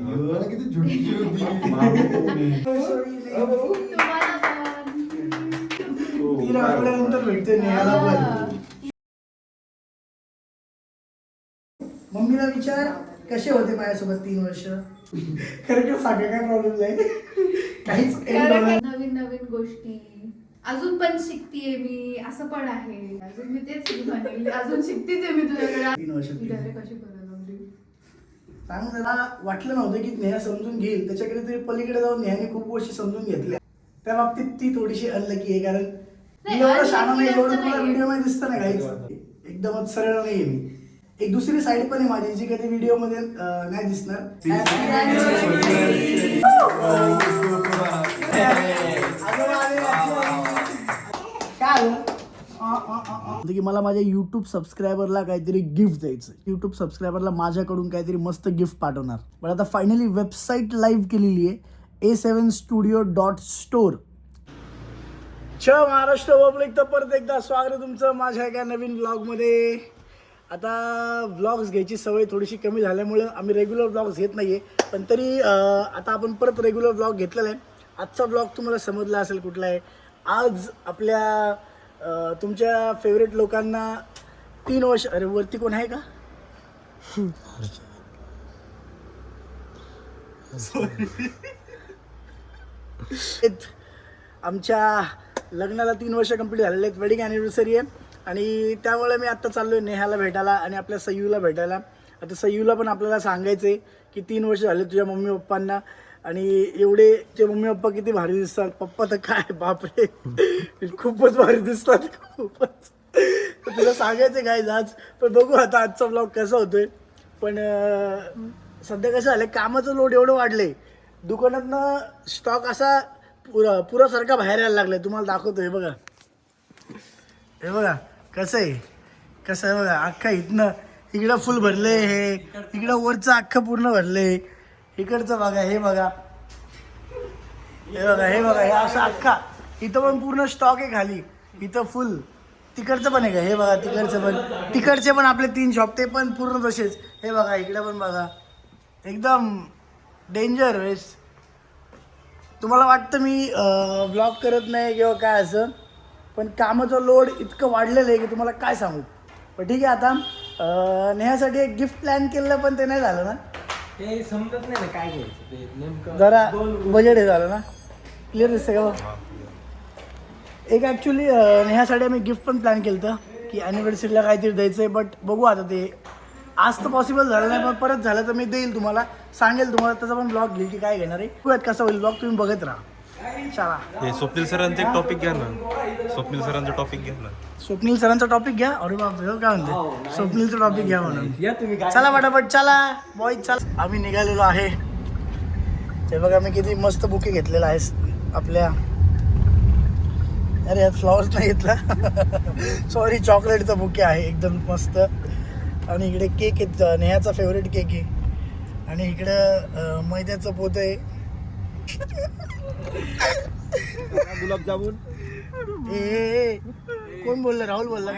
मला किती झुंडी होती. तीन आठवड्यानंतर भेटते नेहाला पण. मम्मीला विचार कसे होते माझ्यासोबत 3 वर्ष. खरं का सांगा काय प्रॉब्लेम नाही. काहीच नवीन नवीन गोष्टी अजून पण शिकतीये मी, असं पण आहे. अजून मी तेच म्हणेल, अजून शिकतीच आहे मी तुझ्याकडे. 3 वर्ष कशी करायला लागली. सांग जरा. वाटलं नव्हतं की नेहा समजून घेईल, त्याच्याकडे तरी पलीकडे जाऊन नेहाने खूप गोष्टी समजून घेतल्या. त्या बाबतीत ती थोडीशी अनलकी आहे, कारण मी एवढं शाणा नाही, एवढं तुम्हाला व्हिडिओ मध्ये दिसतं ना काहीच. एकदमच सरळ नाहीये मी. एक दुसरी साईड पण आहे माझी, जी कधी व्हिडिओ मध्ये नाही दिसणार. काय की मला माझ्या युट्यूब सबस्क्रायबरला काहीतरी गिफ्ट द्यायचं. युट्यूब सबस्क्रायबरला माझ्याकडून काहीतरी मस्त गिफ्ट पाठवणार. पण आता फायनली वेबसाईट लाईव्ह केलेली आहे, a7studio.store. महाराष्ट्र पब्लिक, तर परत एकदा स्वागत आहे तुमचं माझ्या एका नवीन व्लॉगमध्ये. आता व्लॉग्स घ्यायची सवय थोडीशी कमी झाल्यामुळं आम्ही रेग्युलर व्लॉग्स घेत नाही आहे, पण तरी आता आपण परत रेग्युलर व्लॉग घेतलेला आहे. आजचा व्लॉग तुम्हाला समजला असेल कुठला आहे. आज आपल्या तुमच्या फेवरेट लोकांना 3 वर्ष. अरे वरती कोण आहे का? आमच्या लग्नाला 3 वर्ष कंप्लीट झालेले आहेत. वेडिंग ॲनिव्हर्सरी आहे आणि त्यामुळे मी आत्ता चाललो आहे नेहाला भेटायला आणि आपल्या सयूला भेटायला. आता सयूला पण आपल्याला सांगायचं आहे की 3 वर्ष झाले तुझ्या मम्मी पप्पांना, आणि एवढे ते मम्मी पप्पा किती भारी दिसतात. पप्पा तर काय बापरे, खूपच भारी दिसतात, खूपच. तर तुला सांगायचं काय आज, पण बघू आता आजचा ब्लॉग कसा होतोय. पण सध्या कसं झालं, कामाचं लोड एवढं वाढलंय, दुकानातनं स्टॉक असा पुरासारखा बाहेर यायला लागलाय. तुम्हाला दाखवतोय बघा, हे बघा कसं आहे बघा. अख्खा इथनं इकडं फुल भरले, हे इकडं वरचं अख्खं पूर्ण भरले, इकडचं बघा, हे बघा, हे असं अख्खा. इथं पण पूर्ण स्टॉक आहे खाली, इथं फुल. तिकडचं पण आहे का, हे बघा, तिकडचे पण आपले 3 शॉप, ते पण पूर्ण तसेच. हे बघा इकडे पण बघा, एकदम डेंजर वेस. तुम्हाला वाटतं मी ब्लॉग करत नाही किंवा काय असं, पण कामाचं लोड इतकं वाढलेलं आहे की तुम्हाला काय सांगू. पण ठीक आहे, आता नेहासाठी एक गिफ्ट प्लॅन केलं, पण ते नाही झालं ना. ते समजत नाही ना काय घ्यायचं ते नेमकं. जरा बजेट हे झालं ना. क्लिअर दिसतं का बघ. एक ॲक्च्युली नेहासाठी आम्ही गिफ्ट पण प्लॅन केलं होतं की ॲनिव्हर्सरीला काहीतरी द्यायचं आहे, बट बघू आता. ते आज तर पॉसिबल झालं नाही, पण परत झालं तर मी देईल तुम्हाला, सांगेल तुम्हाला. त्याचा पण ब्लॉग घेईल की काय घेणार आहे. बघूयात कसा होईल ब्लॉग, तुम्ही बघत राहा. चला, हे स्वप्नील सरांचं एक टॉपिक घ्या ना. स्वप्नील सरांचं टॉपिक घ्या ना. स्वप्नील सरांचा टॉपिक घ्या. अरे बापरे, काय म्हणते, स्वप्नीलचा टॉपिक घ्या म्हणून. या तुम्ही काय. चला पटापट, चला बॉय, चला. आम्ही निघालेलो आहे. ते बघा मी किती मस्त बुके घेतलेला आहे आपल्या. अरे यात फ्लॉवर्स नाही घेतला, सॉरी. चॉकलेटचा बुके आहे एकदम मस्त. आणि इकडे केक आहे, नेहाचा फेवरेट केक आहे. आणि इकडं मैद्याचं पोत आहे. गुलाबजामुन. ए कोण बोललं? राहुल बोलला.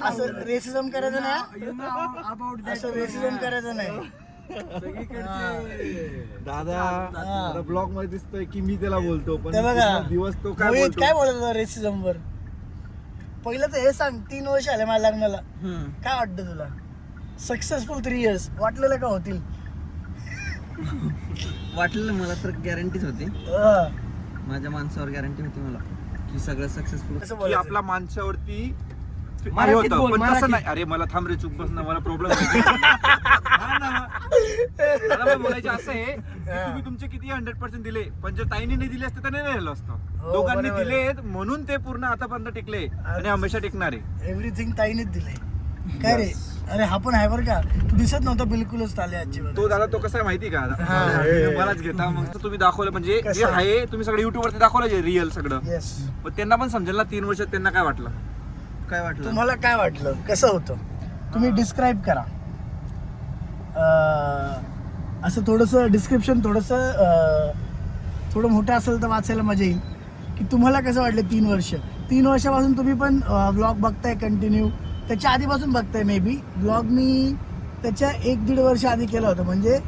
असं रेसिझम करायचं नाही, असं रेसिझम करायचं नाही. दादा ब्लॉग मध्ये दिसतोय की मी त्याला बोलतो, पण ते बघा, दिवस तो मोहित काय बोलत होता रेसिझम वर. पहिलं तर हे सांग, 3 वर्ष आले माझ्या लग्नाला, काय वाटतं तुला? सक्सेसफुल 3 इयर्स वाटलेलं का होतील? वाटलेलं मला तर गॅरंटीच होती, माझ्या माणसावर गॅरंटी होती मला की सगळं सक्सेसफुल. की आपला माणसावरती नाही होतं, पण तसं नाही. अरे मला थांब रे, चुप बस ना, मला प्रॉब्लेम बोलायचं असं आहे की तुम्ही तुमचे किती 100% दिले, पण जर ताईने नाही दिले असते तर नाही राहिलं असतं. दोघांनी दिले म्हणून ते पूर्ण आतापर्यंत टिकले आणि हमेशा टिकणार आहे. एव्हरीथिंग ताईनेच दिलंय. काय रे? अरे हा पण आहे बरं का, तू दिसत नव्हता बिलकुलच ताले आजची. तो दादा तो कसा आहे माहिती का, मलाच घेता. मग तुम्ही दाखवलं म्हणजे जे आहे, तुम्ही सगळं युट्यूब वरती दाखवलं रिअल सगळं. येस. मग त्यांना पण समजेल ना 3 वर्षात त्यांना काय वाटलं. काय वाटलं तुम्हाला? काय वाटलं, कसं होतं, तुम्ही डिस्क्राईब करा. असं थोडंसं डिस्क्रिप्शन थोडं मोठं असेल तर वाचायला मजा येईल की तुम्हाला कसं वाटलं 3 वर्ष. 3 वर्षापासून तुम्ही पण व्लॉग बघताय कंटिन्यू, त्याच्या आधीपासून बघताय. मे बी व्लॉग मी त्याच्या 1-1.5 वर्ष आधी केलं होतं, म्हणजे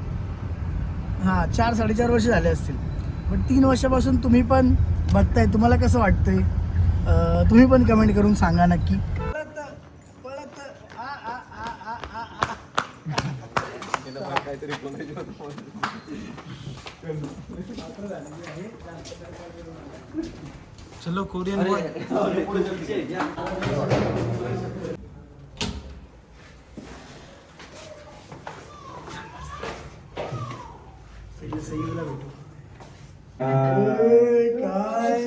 हां 4-4.5 वर्ष झाले असतील. पण 3 वर्षापासून तुम्ही पण बघताय, तुम्हाला कसं वाटतंय तुम्ही पण कमेंट करून सांगा नक्की. चलो कोरियन बॉय. सईला भेटू. काय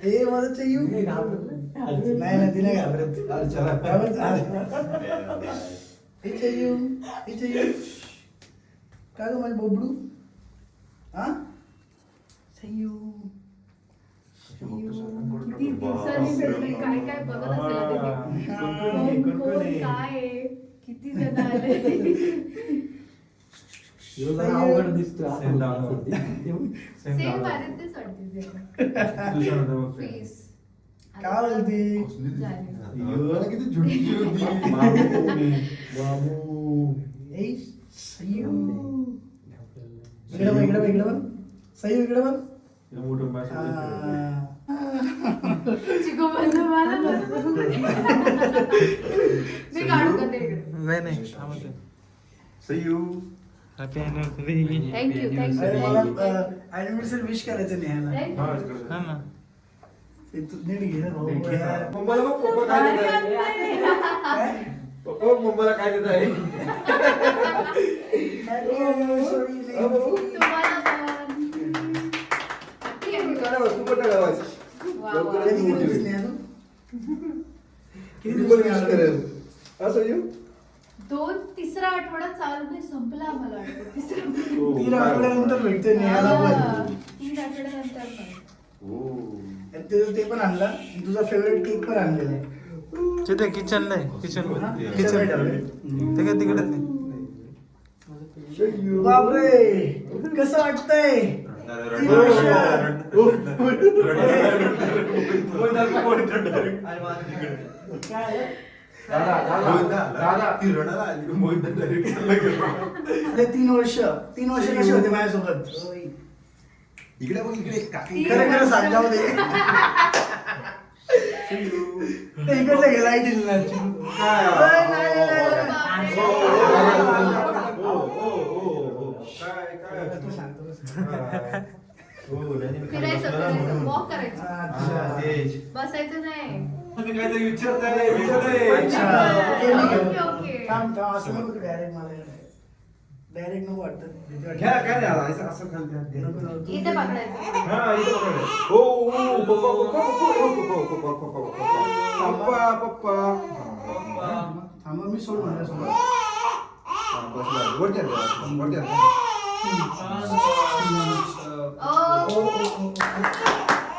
हे मला चयू नाही ना, ती नाही घाबरत. हे चयू काय ग माझे बोबडू. हा चयू किती दिवसांनी भेटले, काय काय बघत असेल आता ते. कोण काय आहे, किती जण आले. अवघड दिसतो. सेम भारत तेच वाटते फेस. काय बोलती. किती छोटी होती. ए सयू इकडे बघ, इकडे बघ, इकडे बघ. सयू इकडे बघ. चिको म्हणलं मला मी काढू का ते इकडे. नाही हॅपी अॅनिव्हर्सरी. थँक्यू अरे मला थँक्यू ॲनिव्हर्सरी विश करायचं नेहाला. हा ना. ते तू नीट घे ना भाऊ यार. मुंबईला बघ पप्पा काय देत आहे. काय? पप्पा मुंबईला काय देत आहे. Happy anniversary, Neha. तुम्हाला पण Happy anniversary. तू कुठं गावास? वा, वा. कधी केलीस नेहा तू? किती मी पण दिवस wish करेल. असं येऊ? 3रा आठवडा चालू नाही, संपला मला वाटतं. 3रा 3 आठवड्यानंतर भेटते नेहाला पण. 3 आठवड्यानंतर पण. आणि तुझं ते पण आणलं आणि तुझा फेवरेट केक पण आणलेला आहे. तिथे किचन नाही, किचन हा? किचन किचन ठेवलंय. ते काय तिकडेच नाही. बापरे कसं वाटतंय. 3 वर्ष. काय ती रडायला आली. मोहित direct चालला गेला. अरे 3 वर्ष कसे होते माझ्यासोबत. इकडे बघ, इकडे काकी. खरं खरं सांग, जाऊ दे. ते इकडलं गेला आहे डिलरची. फिरायचं वॉक करायचं, अच्छा. बसायचं नाही. तुम्ही काहीतरी विचारताय विचारताय. Okay okay. थांब असं नको तू डायरेक्ट मला डायरेक्ट नको वाटतं. भीती वाटते. घ्या काय नाही आला, असं असं खाली द्या. नको, नको. इथे पकडायचं. हा इथे पकडा. हो हो पप्पा पप्पा पप्पा पप्पा पप्पा पप्पा. थांबा मी सोड म्हणलं सोड. वरती आण, वरती आण.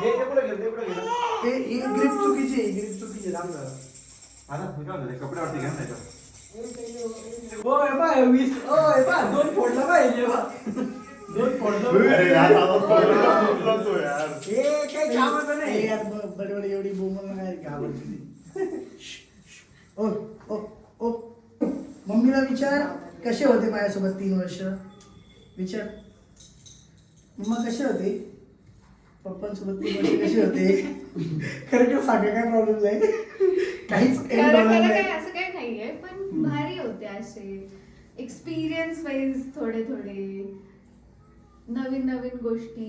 हे ते पुढे गेलं, ते पुढे गेलं. ही ग्रिप चुकीची आहे, ग्रिप चुकीची आहे. थांब जरा. आता हे काय झालं, कपडे वरती घ्या नाही का. दोन फोडलं पाहिजे. दोन फोडलं. अरे यार, आवाज पडला तो यार. हे काही कामाचं नाही यार. बडे बडे एवढी बोंबल काय घाबरते. ओ ओ ओ मम्मीला विचार कसे होते माझ्यासोबत 3 वर्ष. विचार मम्मा कसे होते पप्पांसोबत 3 वर्ष कसे होते. खरं सांगा काय प्रॉब्लेम नाही. काहीच खरं problem खरं नाही. काय असं काही नाहीये, पण भारी होते असे एक्सपिरियन्स वाईज थोडे नवीन नवीन गोष्टी.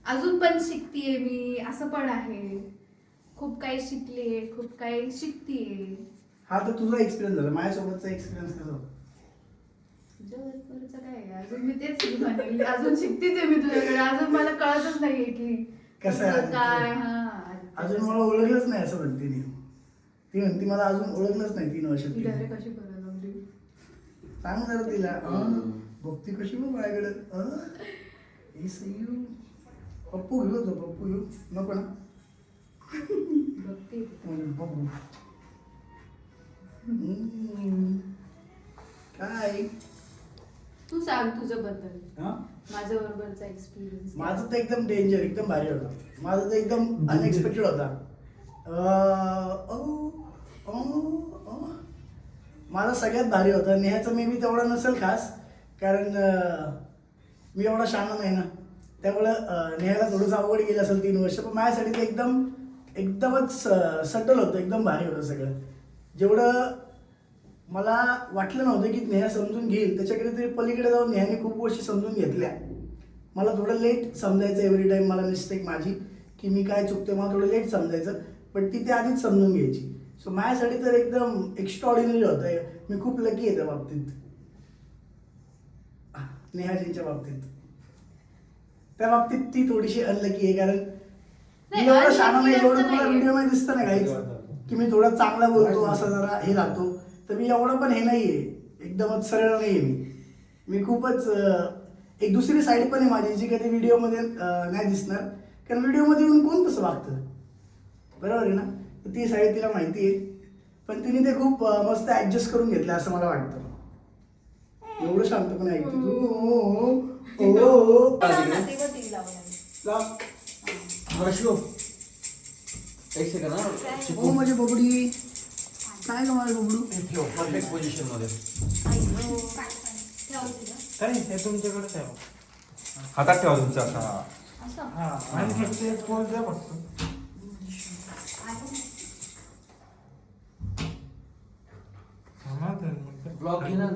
अजून पण शिकतीये मी, असं पण आहे. खूप काही शिकले, खूप काही शिकतीये. हा तर तुझा एक्सपिरियन्स झाला. माझ्यासोबतचा एक्सपिरियन्स कसा होता. तुझ्याबरोबरचं काय आहे? अजून मी तेच म्हणेल, अजून शिकतीच आहे मी तुझ्याकडे. अजून मला कळतच नाहीये की कसं आहे कसं काय. आदित्य? हा अजून मला ओळखलंच नाही असं म्हणते ती म्हणते मला अजून ओळखलंच नाही 3 वर्षात. ती डायरेक्ट कशी करायला लागली. सांग जरा तिला. बघती कशी मग माझ्याकडं. हे सयू पप्पू घेऊ तो, पप्पू घेऊ नको ना. बघते. बघू काय. तू सांग तुझ्या बद्दल, हा माझ्या बरोबरचा एक्सपिरियन्स. माझं तर एकदम डेंजर, एकदम भारी होता. माझं तर एकदम अनएक्सपेक्टेड होता. माझा सगळ्यात भारी होता. नेहाचं मे बी तेवढा नसेल खास, कारण मी एवढा शहाणा नाही ना, त्यामुळं नेहाला थोडंसं अवघड गेलं असेल 3 वर्ष, पण माझ्यासाठी ते एकदमच सटल होतं, एकदम भारी होतं सगळं. जेवढं मला वाटलं नव्हतं की नेहा समजून घेईल, त्याच्याकडे ते पलीकडे जाऊन नेहाने खूप गोष्टी समजून घेतल्या. मला थोडं लेट समजायचं एव्हरी टाईम, मला मिस्टेक माझी की मी काय चुकते, मला थोडं लेट समजायचं, पण ती ते आधीच समजून घ्यायची. सो माझ्यासाठी तर एकदम एक्स्ट्रॉर्डिनरी होतं. मी खूप लकी आहे त्या बाबतीत, नेहाजींच्या बाबतीत. त्या बाबतीत ती थोडीशी अनलकी आहे, कारण मी एवढं शहाणा नाही, एवढं तुम्हाला व्हिडिओमध्ये दिसतं ना काहीच की मी थोडा चांगला बोलतो, असं जरा हे राहतो, तर मी एवढं पण हे नाही आहे, एकदमच सरळ नाही आहे. मी खूपच एक दुसरी साईड पण आहे माझी, जी कधी व्हिडिओमध्ये नाही दिसणार, कारण व्हिडिओमध्ये येऊन कोण तसं वागतं, बरोबर आहे ना. तर ती साईड तिला माहिती आहे, पण तिने ते खूप मस्त ॲडजस्ट करून घेतलं असं मला वाटतं. एवढं शांतपणे ऐकते तू. एक सेकंड हा. हो माझी बबडी, काय ग माझी बबडू. परफेक्ट पोझिशन मध्ये. हे तुमच्याकडेच आहे. हातात ठेवा तुमचा असा. हा आणि फक्त एक पोच द्या फक्त. थांबा दोन मिनिटं. ब्लॉग घे ना.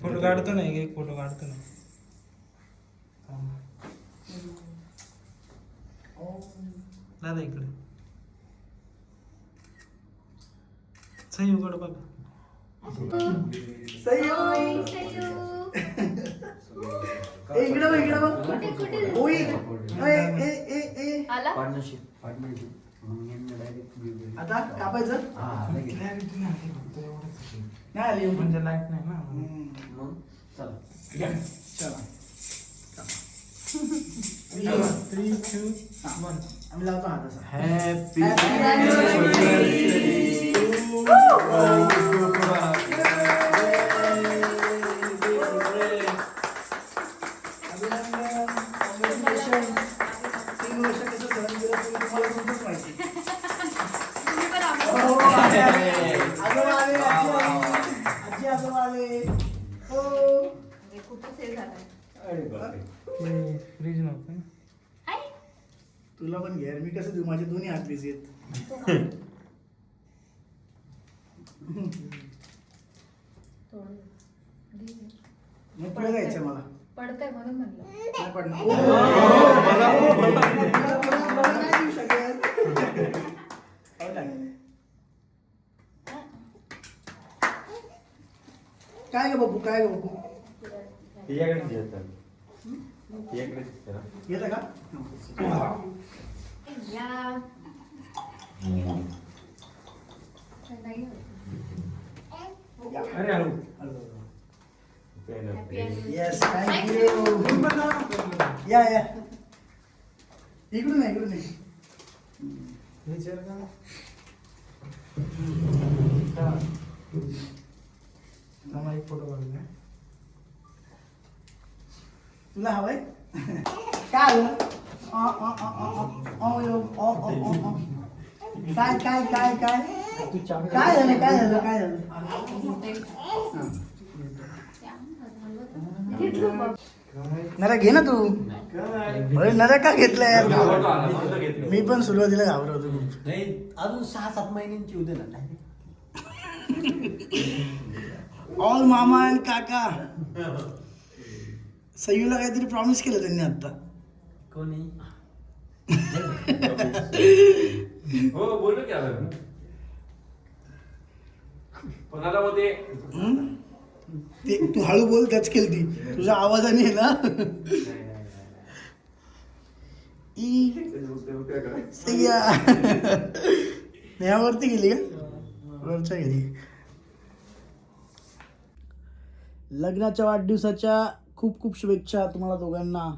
फोटो काढतो ना, एक फोटो काढतो ना. दादा इकडे सही उघड बघा. इकडं बघ. ओय, आला पार्टनरशिप. आता कापायचं क्लॅरिटी नाही फक्त एवढंच. नाही आली म्हणजे लाईट नाही ना. मग चला. चला 3, 2, 1. आम्ही लावतो हात असा. हॅपी फ्रीज नव्हतं ना. तुला पण घे, मी कसं देऊ, माझे दोन्ही हात बिझी आहेत. मग तुला घ्यायचं मला पडतंय म्हणून म्हणलं. नाही पडणार. काय ग बबू, काय ग बबू, येतं का? अरे हॅलो. Yes, thank you. या इकडून नाही. हे चेअर का? मला एक फोटो काढून द्या. तुला हवंय काय आलं? काय झालं? नरा घे ना तू. अरे नरा का घेतलाय? मी पण सुरुवातीला घाबरत होतो खूप. नाही अजून 6-7 महिन्यांची होते ना. ऑल मामा आणि काका. सयूला काहीतरी प्रॉमिस केलं त्यांनी आता. कोणी हो बोललो की आता कोणाला मध्ये ते तू हळू बोल, त्याच केली ती तुझ्या आवाजाने आहे ना. यावरती गेली का? वरच्या गेली. लग्नाच्या वाढदिवसाच्या खूप खूप शुभेच्छा तुम्हाला दोघांना.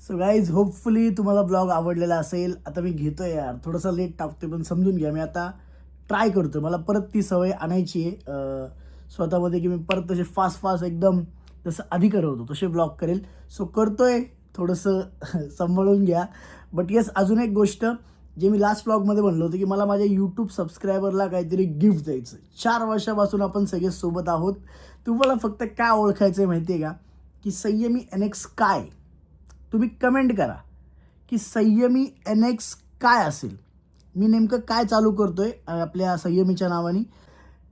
सो गाईज, होपफुली तुम्हाला ब्लॉग आवडलेला असेल. आता मी घेतोय यार, थोडंसं लेट टाकतोय, पण समजून घ्या, मी आता ट्राय करतो. मला परत ती सवय आणायची आहे स्वतःमध्ये, की मी परत तसे फास्ट एकदम जसं आधी करत होतो तसे ब्लॉग करेल. सो करतोय, थोडंसं सांभाळून घ्या. बट येस, अजून एक गोष्ट जे मी लास्ट ब्लॉगमध्ये म्हणलं होतं की मला माझ्या यूट्यूब सबस्क्रायबरला काहीतरी गिफ्ट द्यायचं. 4 वर्षापासून आपण सगळे सोबत आहोत. तुम्हाला फक्त काय ओळखायचं आहे माहिती आहे का, की संयमी NX काय, तुम्ही कमेंट करा की संयमी NX काय असेल. मी नेमकं काय चालू करतोय आपल्या संयमीच्या नावाने.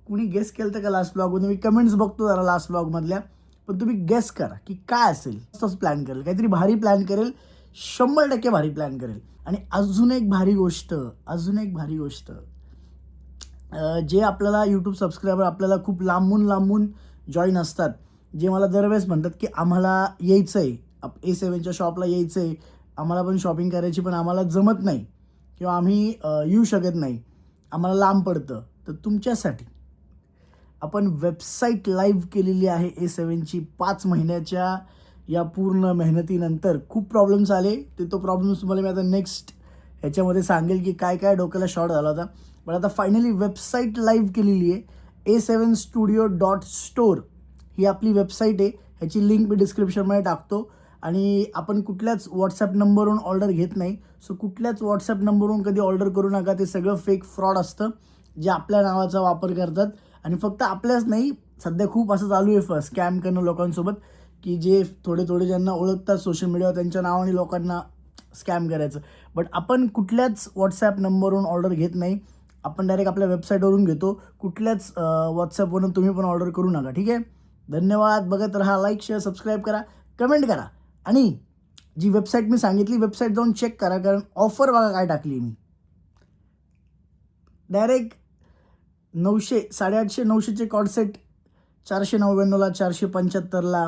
कुणी गेस केलं तर का लास्ट ब्लॉगमध्ये, मी कमेंट्स बघतो जरा लास्ट ब्लॉगमधल्या, पण तुम्ही गेस करा की काय असेल. तसंच प्लॅन करेल, काहीतरी भारी प्लॅन करेल, 100% भारी प्लॅन करेल. आणि अजून एक भारी गोष्ट, जे आपल्याला यूट्यूब सबस्क्रायबर आपल्याला खूप लांबून जॉईन असतात, जे मला दरवेळेस म्हणतात की आम्हाला यायचं आहे, A7च्या शॉपला यायचं आहे, आम्हाला पण शॉपिंग करायची, पण आम्हाला जमत नाही किंवा आम्ही येऊ शकत नाही, आम्हाला लांब पडतं. तर तुमच्यासाठी आपण वेबसाईट लाईव्ह केलेली आहे A7ची. 5 महिन्याच्या या पूर्ण मेहनतीनंतर खूप प्रॉब्लेम्स आले, तो प्रॉब्लेम्स तुम्हाला मी आता नेक्स्ट ह्याच्यामध्ये सांगेल की काय डोक्याला शॉर्ट झाला होता. पण आता फायनली वेबसाईट लाईव्ह केलेली आहे. A7studio.store ही आपली वेबसाईट आहे. ह्याची लिंक मी डिस्क्रिप्शनमध्ये टाकतो. आणि आपण कुठल्याच व्हॉट्सॲप नंबरवरून ऑर्डर घेत नाही. सो कुठल्याच व्हॉट्सॲप नंबरवरून कधी ऑर्डर करू नका. ते सगळं फेक फ्रॉड असतं, जे आपल्या नावाचा वापर करतात. आणि फक्त आपल्याच नाही, सध्या खूप असं चालू आहे स्कॅम करणं लोकांसोबत, की जे थोडे ज्यांना ओळखतात सोशल मीडियावर त्यांच्या नावाने लोकांना स्कॅम करायचं. बट आपण कुठल्याच व्हॉट्सॲप नंबरवरून ऑर्डर घेत नाही. आपण डायरेक्ट आपल्या वेबसाईटवरून घेतो. कुठल्याच व्हॉट्सॲपवरून तुम्ही पण ऑर्डर करू नका. ठीक आहे. धन्यवाद. बघत राहा. लाईक, शेअर, सबस्क्राईब करा, कमेंट करा. आणि जी वेबसाईट मी सांगितली, वेबसाईट जाऊन चेक करा, कारण ऑफर बघा काय टाकली मी. डायरेक्ट 900, 850, 900चे कॉर्डसेट 499ला, 475ला,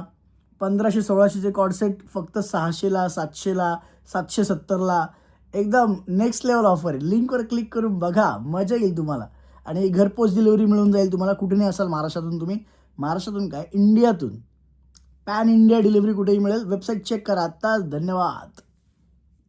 1500, 1600चे कॉर्डसेट फक्त 600ला, 700ला, 770ला. एकदम नेक्स्ट लेवल ऑफर आहे. लिंकवर क्लिक करून बघा, मजा येईल तुम्हाला. आणि घरपोच डिलिव्हरी मिळून जाईल तुम्हाला. कुठे नाही असाल महाराष्ट्रातून, तुम्ही महाराष्ट्रातून काय इंडियातून पॅन इंडिया डिलिव्हरी कुठेही मिळेल. वेबसाईट चेक करा आत्ताच. धन्यवाद.